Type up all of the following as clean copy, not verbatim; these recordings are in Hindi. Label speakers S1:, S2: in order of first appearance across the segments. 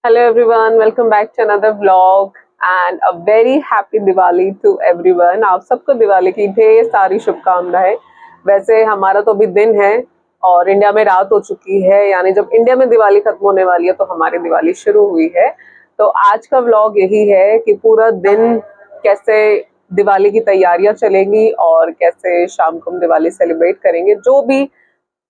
S1: Hello everyone, welcome back to another vlog and a very happy Diwali to everyone। आप सबको दिवाली की ढेर सारी शुभकामनाएं। वैसे हमारा तो अभी दिन है और इंडिया में रात हो चुकी है, यानी जब इंडिया में दिवाली खत्म होने वाली है तो हमारी दिवाली शुरू हुई है। तो आज का व्लॉग यही है कि पूरा दिन कैसे दिवाली की तैयारियां चलेंगी और कैसे शाम को हम दिवाली सेलिब्रेट करेंगे। जो भी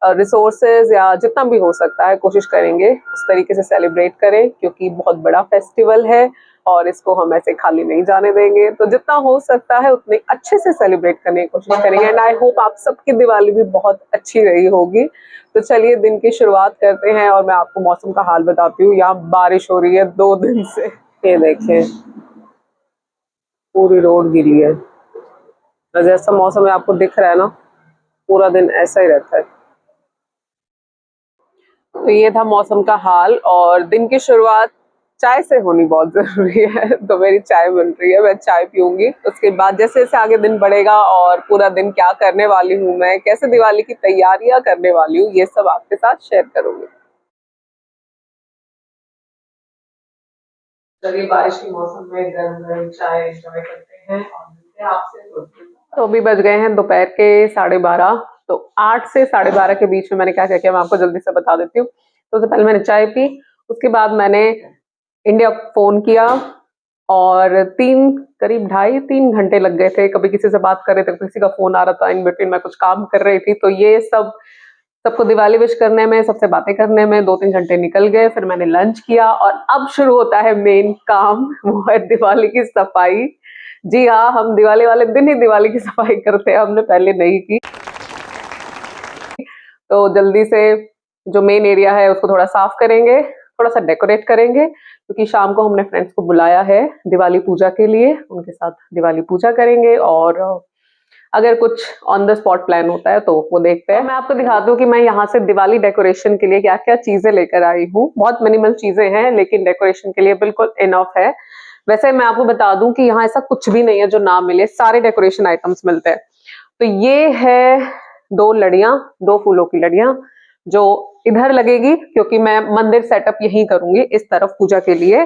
S1: रिसोर्सेज या जितना भी हो सकता है कोशिश करेंगे उस तरीके से सेलिब्रेट करें, क्योंकि बहुत बड़ा फेस्टिवल है और इसको हम ऐसे खाली नहीं जाने देंगे। तो जितना हो सकता है उतने अच्छे से सेलिब्रेट करने की कोशिश करेंगे एंड आई होप आप सबकी दिवाली भी बहुत अच्छी रही होगी। तो चलिए दिन की शुरुआत करते हैं और मैं आपको मौसम का हाल बताती हूँ। यहाँ बारिश हो रही है 2 दिन से, ये देखें पूरी रोड गिरी है। जैसा मौसम है आपको दिख रहा है ना, पूरा दिन ऐसा ही रहता है। तो ये था मौसम का हाल और दिन की शुरुआत चाय से होनी बहुत जरूरी है। तो मेरी चाय बन रही है, मैं चाय पीऊंगी। उसके बाद जैसे जैसे आगे दिन बढ़ेगा और पूरा दिन क्या करने वाली हूँ मैं, कैसे दिवाली की तैयारियां करने वाली हूँ, ये सब आपके साथ शेयर करूंगी। चलिए बारिश के मौसम में गर्म गर्म चाय एंजॉय करते हैं और मिलते हैं आपसे थोड़ी देर बाद। तो अभी बज गए हैं दोपहर के 12:30। तो 8 से 12:30 के बीच में मैंने क्या क्या किया मैं आपको जल्दी से बता देती हूँ। तो उससे पहले मैंने चाय पी, उसके बाद मैंने इंडिया फोन किया और करीब 2.5-3 घंटे लग गए थे। कभी किसी से बात कर रहे थे, किसी का फोन आ रहा था, इन बिटवीन मैं कुछ काम कर रही थी। तो ये सबको दिवाली विश करने में, सबसे बातें करने में 2-3 घंटे निकल गए। फिर मैंने लंच किया और अब शुरू होता है मेन काम, वो है दिवाली की सफाई। जी हाँ, हम दिवाली वाले दिन ही दिवाली की सफाई करते हैं, हमने पहले नहीं की। तो जल्दी से जो मेन एरिया है उसको थोड़ा साफ करेंगे, थोड़ा सा डेकोरेट करेंगे, क्योंकि शाम को हमने फ्रेंड्स को बुलाया है दिवाली पूजा के लिए। उनके साथ दिवाली पूजा करेंगे और अगर कुछ ऑन द स्पॉट प्लान होता है तो वो देखते हैं। मैं आपको दिखाती हूँ कि मैं यहाँ से दिवाली डेकोरेशन के लिए क्या क्या चीजें लेकर आई हूँ। बहुत मिनिमल चीजें हैं लेकिन डेकोरेशन के लिए बिल्कुल इनफ है। वैसे मैं आपको बता दूं कि यहाँ ऐसा कुछ भी नहीं है जो ना मिले, सारे डेकोरेशन आइटम्स मिलते हैं। तो ये है 2 लड़ियां, 2 फूलों की लड़ियां जो इधर लगेगी, क्योंकि मैं मंदिर सेटअप यहीं करूंगी इस तरफ पूजा के लिए।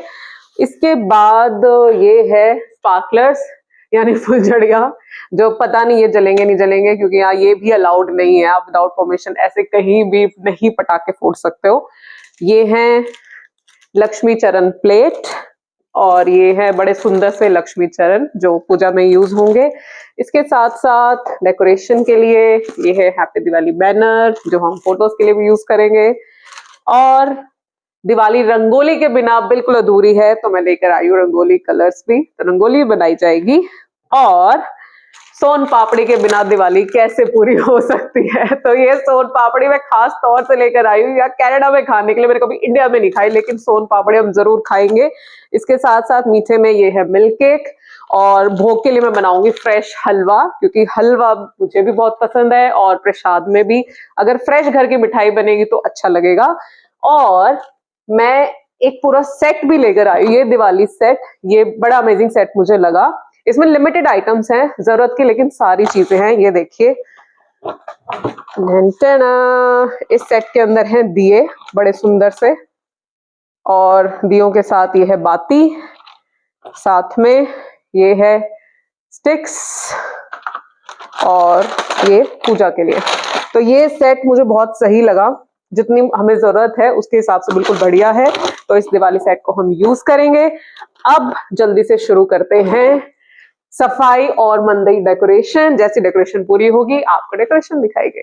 S1: इसके बाद ये है स्पार्कलर्स यानी फुलझड़ियां, जो पता नहीं ये जलेंगे नहीं जलेंगे, क्योंकि यहाँ ये भी अलाउड नहीं है। आप विदाउट परमिशन ऐसे कहीं भी नहीं पटाखे फोड़ सकते हो। ये हैं लक्ष्मी चरण प्लेट और ये है बड़े सुंदर से लक्ष्मी चरण जो पूजा में यूज होंगे। इसके साथ साथ डेकोरेशन के लिए ये है हैप्पी दिवाली बैनर जो हम फोटोज के लिए भी यूज करेंगे। और दिवाली रंगोली के बिना बिल्कुल अधूरी है, तो मैं लेकर आई हूँ रंगोली कलर्स भी, तो रंगोली बनाई जाएगी। और सोन पापड़ी के बिना दिवाली कैसे पूरी हो सकती है, तो ये सोन पापड़ी मैं खास तौर से लेकर आई हूँ या कनाडा में खाने के लिए। मैंने कभी इंडिया में नहीं खाई, लेकिन सोन पापड़ी हम जरूर खाएंगे। इसके साथ साथ मीठे में ये है मिल्क केक और भोग के लिए मैं बनाऊंगी फ्रेश हलवा, क्योंकि हलवा मुझे भी बहुत पसंद है और प्रसाद में भी अगर फ्रेश घर की मिठाई बनेगी तो अच्छा लगेगा। और मैं एक पूरा सेट भी लेकर आई हूँ, ये दिवाली सेट, ये बड़ा अमेजिंग सेट मुझे लगा। इसमें लिमिटेड आइटम्स हैं जरूरत की, लेकिन सारी चीजें हैं। ये देखिए, इस सेट के अंदर हैं दिए बड़े सुंदर से, और दियों के साथ ये है बाती, साथ में ये है स्टिक्स और ये पूजा के लिए। तो ये सेट मुझे बहुत सही लगा, जितनी हमें जरूरत है उसके हिसाब से बिल्कुल बढ़िया है। तो इस दिवाली सेट को हम यूज करेंगे। अब जल्दी से शुरू करते हैं सफाई और मंदिर डेकोरेशन। जैसी डेकोरेशन पूरी होगी आपको डेकोरेशन दिखाएंगे।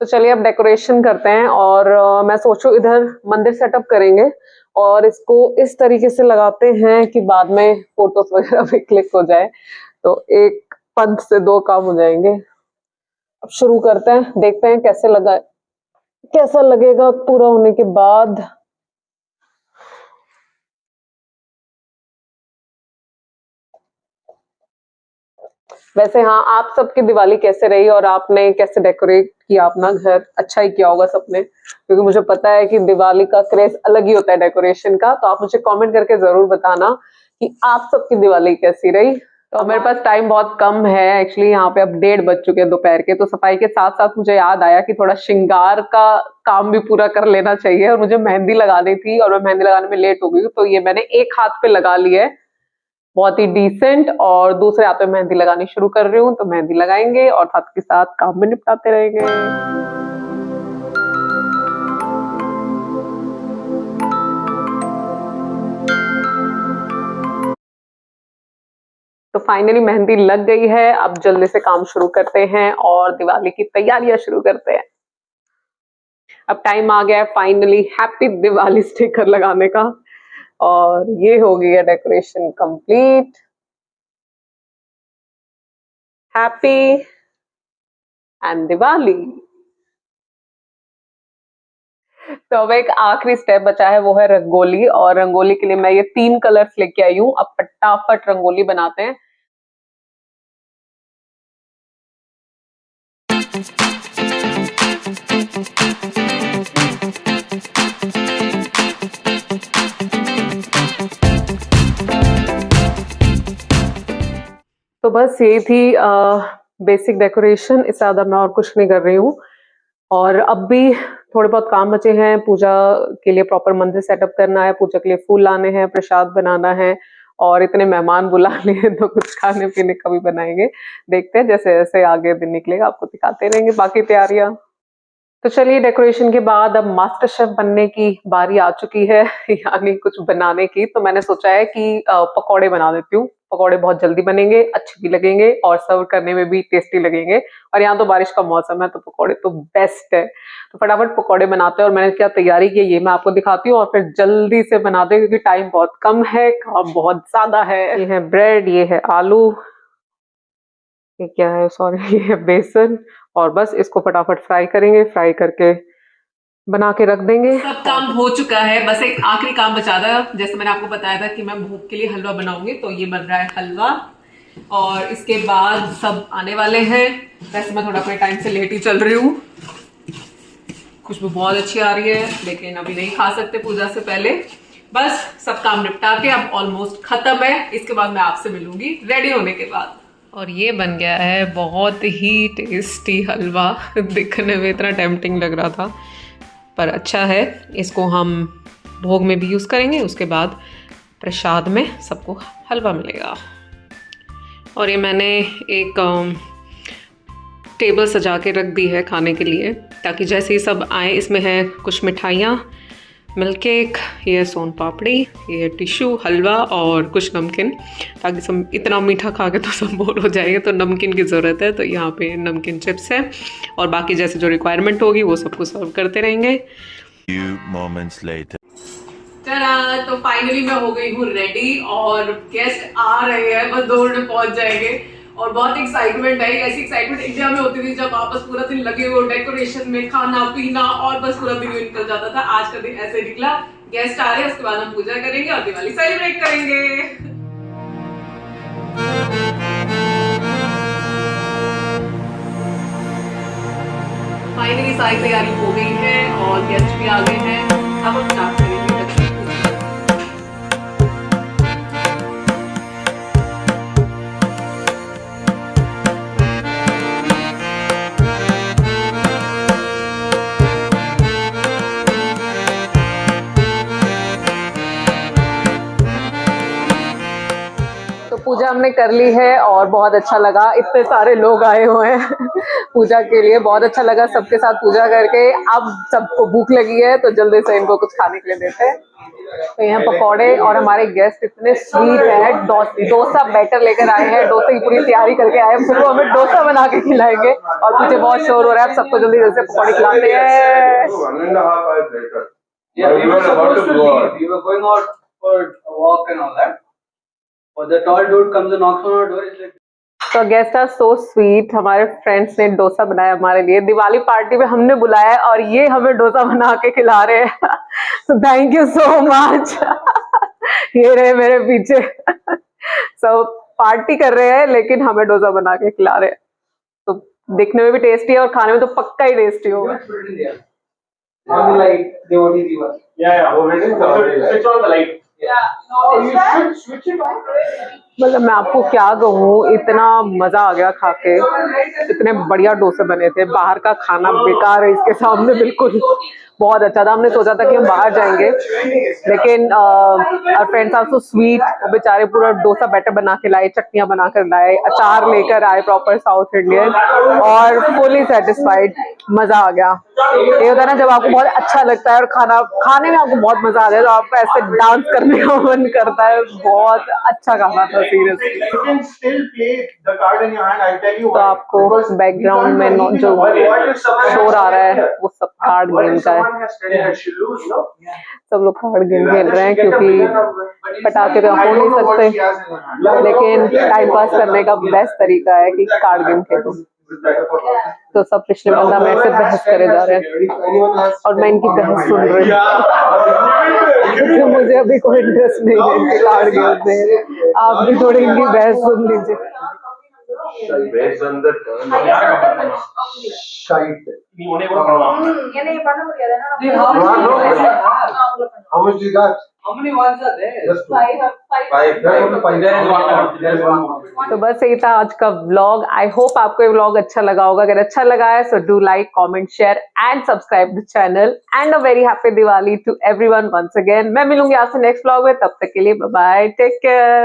S1: तो चलिए अब डेकोरेशन करते हैं। और मैं सोचू इधर मंदिर सेटअप करेंगे और इसको इस तरीके से लगाते हैं कि बाद में फोटोज वगैरह भी क्लिक हो जाए, तो एक पंथ से 2 काम हो जाएंगे। अब शुरू करते हैं, देखते हैं कैसा लगेगा पूरा होने के बाद। वैसे हाँ, आप सबकी दिवाली कैसे रही और आपने कैसे डेकोरेट किया अपना घर? अच्छा ही किया होगा सबने, क्योंकि मुझे पता है कि दिवाली का क्रेज अलग ही होता है डेकोरेशन का। तो आप मुझे कमेंट करके जरूर बताना कि आप सबकी दिवाली कैसी रही। तो मेरे पास टाइम बहुत कम है एक्चुअली, यहाँ पे अब 1:30 बज चुके हैं दोपहर के, तो सफाई के साथ साथ मुझे याद आया कि थोड़ा श्रृंगार का काम भी पूरा कर लेना चाहिए, और मुझे मेहंदी लगानी थी और मैं मेहंदी लगाने में लेट हो गई, तो ये मैंने एक हाथ पे लगा ली है बहुत ही डिसेंट, और दूसरे हाथ पे मेहंदी लगानी शुरू कर रही हूँ। तो मेहंदी लगाएंगे और साथ के साथ काम भी निपटाते रहेंगे। तो फाइनली मेहंदी लग गई है, अब जल्दी से काम शुरू करते हैं और दिवाली की तैयारियां शुरू करते हैं। अब टाइम आ गया है फाइनली हैप्पी दिवाली स्टिकर लगाने का, और ये हो गई है decoration complete. Happy and Diwali. तो अब एक आखिरी स्टेप बचा है, वो है रंगोली, और रंगोली के लिए मैं ये 3 कलर्स लेके आई हूँ। अब फटाफट रंगोली बनाते हैं। तो बस यही थी बेसिक डेकोरेशन, इससे ज्यादा मैं और कुछ नहीं कर रही हूँ। और अब भी थोड़े बहुत काम बचे हैं, पूजा के लिए प्रॉपर मंदिर सेटअप करना है, पूजा के लिए फूल लाने हैं, प्रसाद बनाना है, और इतने मेहमान बुला लिए तो कुछ खाने पीने का भी बनाएंगे। देखते हैं जैसे जैसे आगे दिन निकलेगा आपको दिखाते रहेंगे बाकी तैयारियां। तो चलिए, डेकोरेशन के बाद अब मास्टर शेफ बनने की बारी आ चुकी है यानी कुछ बनाने की। तो मैंने सोचा है कि पकौड़े बना देती हूँ। पकौड़े बहुत जल्दी बनेंगे, अच्छे भी लगेंगे और सर्व करने में भी टेस्टी लगेंगे, और यहाँ तो बारिश का मौसम है तो पकौड़े तो बेस्ट है। तो फटाफट पकौड़े बनाते हैं, और मैंने क्या तैयारी की है ये मैं आपको दिखाती हूँ, और फिर जल्दी से बनाते हैं क्योंकि टाइम बहुत कम है, काम बहुत ज्यादा है। ये है ब्रेड, ये है आलू, ये क्या है, सॉरी ये है बेसन, और बस इसको फटाफट फ्राई करेंगे, फ्राई करके बना के रख देंगे। सब काम हो चुका है, बस एक आखिरी काम बचा था। जैसे मैंने आपको बताया था कि मैं भोग के लिए हलवा बनाऊंगी, तो ये बन रहा है हलवा, और इसके बाद सब आने वाले हैं। वैसे मैं थोड़ा अपने टाइम से लेट ही चल रही हूँ। खुशबू बहुत अच्छी आ रही है, लेकिन अभी नहीं खा सकते पूजा से पहले। बस सब काम निपटा के अब ऑलमोस्ट खत्म है, इसके बाद मैं आपसे मिलूंगी रेडी होने के बाद। और ये बन गया है बहुत ही टेस्टी हलवा दिखने में इतना टेम्पटिंग लग रहा था, पर अच्छा है। इसको हम भोग में भी यूज़ करेंगे, उसके बाद प्रसाद में सबको हलवा मिलेगा। और ये मैंने एक टेबल सजा के रख दी है खाने के लिए, ताकि जैसे ही सब आए। इसमें है कुछ मिठाइयाँ, मिल्क केक, ये सोन पापड़ी, ये टिश्यू, हलवा और कुछ नमकीन, ताकि सब इतना मीठा खा के तो सब बोर हो जाएंगे, तो नमकीन की ज़रूरत है। तो यहाँ पे नमकीन चिप्स है, और बाकी जैसे जो रिक्वायरमेंट होगी वो सबको सर्व करते रहेंगे। Few moments later. चला, तो फाइनली मैं हो गई हूँ रेडी, और गेस्ट आ रहे हैं, बस 2 मिनट में पहुंच जाएंगे। और बहुत एक्साइटमेंट है, ऐसी एक्साइटमेंट इंडिया में होती थी जब वापस पूरा दिन लगे हो डेकोरेशन में, खाना पीना, और बस पूरा दिन निकल जाता था। आज का दिन ऐसे निकला, गेस्ट आ रहे हैं, उसके बाद हम पूजा करेंगे और दिवाली सेलिब्रेट करेंगे। फाइनली सारी तैयारी हो गई है और गेस्ट भी आ गए हैं, अब हम स्टार्ट करेंगे। पूजा हमने कर ली है और बहुत अच्छा लगा, इतने सारे लोग आए हुए हैं पूजा के लिए, बहुत अच्छा लगा सबके साथ पूजा करके। अब सबको भूख लगी है तो जल्दी से इनको कुछ खाने के लिए देते हैं। तो यहाँ पकौड़े, और हमारे गेस्ट इतने स्वीट हैं, डोसा बैटर लेकर आए हैं, डोसे की पूरी तैयारी करके आए हैं, फिर वो हमें डोसा बना के खिलाएंगे। और पीछे बहुत शोर हो रहा है, अब सबको जल्दी जल्दी से पकौड़े खिलाते हैं। The tall dude comes and knocks on our door. It's like, तो गेस्ट आर सो स्वीट। हमारे फ्रेंड्स ने डोसा बनाया हमारे लिए, दिवाली पार्टी में हमने बुलाया और ये हमें डोसा बना के खिला रहे हैं। तो थैंक यू सो मच। ये रहे मेरे पीछे सब पार्टी कर रहे हैं लेकिन हमें डोसा बना के खिला रहे हैं। तो दिखने में भी टेस्टी है और खाने में तो पक्का ही टेस्टी होगा। Yeah, switch on the light. Yeah, no, you should switch it on. मतलब मैं आपको क्या कहूँ, इतना मजा आ गया खा के, इतने बढ़िया डोसे बने थे। बाहर का खाना बेकार है इसके सामने, बिल्कुल। बहुत अच्छा था। हमने सोचा था कि हम बाहर जाएंगे, लेकिन और फ्रेंड्स आर सो स्वीट, वो बेचारे पूरा डोसा बैटर बना के लाए, चटनियां बना कर लाए, अचार लेकर आए प्रॉपर साउथ इंडियन, और फुली सेटिस्फाइड। मजा आ गया। ये होता है ना जब आपको बहुत अच्छा लगता है और खाने में आपको बहुत मजा आता है, तो आपको ऐसे डांस करने का मन करता है। बहुत अच्छा खाना था सीरियसली। तो आपको बैकग्राउंड में जो शोर आ रहा है वो सब कार्ड गेम का है। सब लोग कार्ड गेम खेल रहे हैं, क्योंकि पटाखे तो हो नहीं सकते, लेकिन टाइम पास करने का बेस्ट तरीका है कि कार्ड गेम खेलो। तो सब पिछले 15 मिनट से बहस करे जा रहे हैं और मैं इनकी बहस सुन रही हूँ। मुझे अभी कोई इंटरेस्ट नहीं है इनके कार्ड गेम में, आप भी थोड़ी इनकी बहस सुन लीजिए।
S2: Based on the term. Shite. How much you got? How many ones are there? Just five.
S1: तो बस यही था आज का व्लॉग। आई होप आपको ये व्लॉग अच्छा लगा होगा। अगर अच्छा लगा है so do like, comment, share and subscribe the channel. And a very happy Diwali to everyone once again. मैं मिलूंगी आपसे नेक्स्ट व्लॉग में, तब तक के लिए बाय बाय, टेक केयर।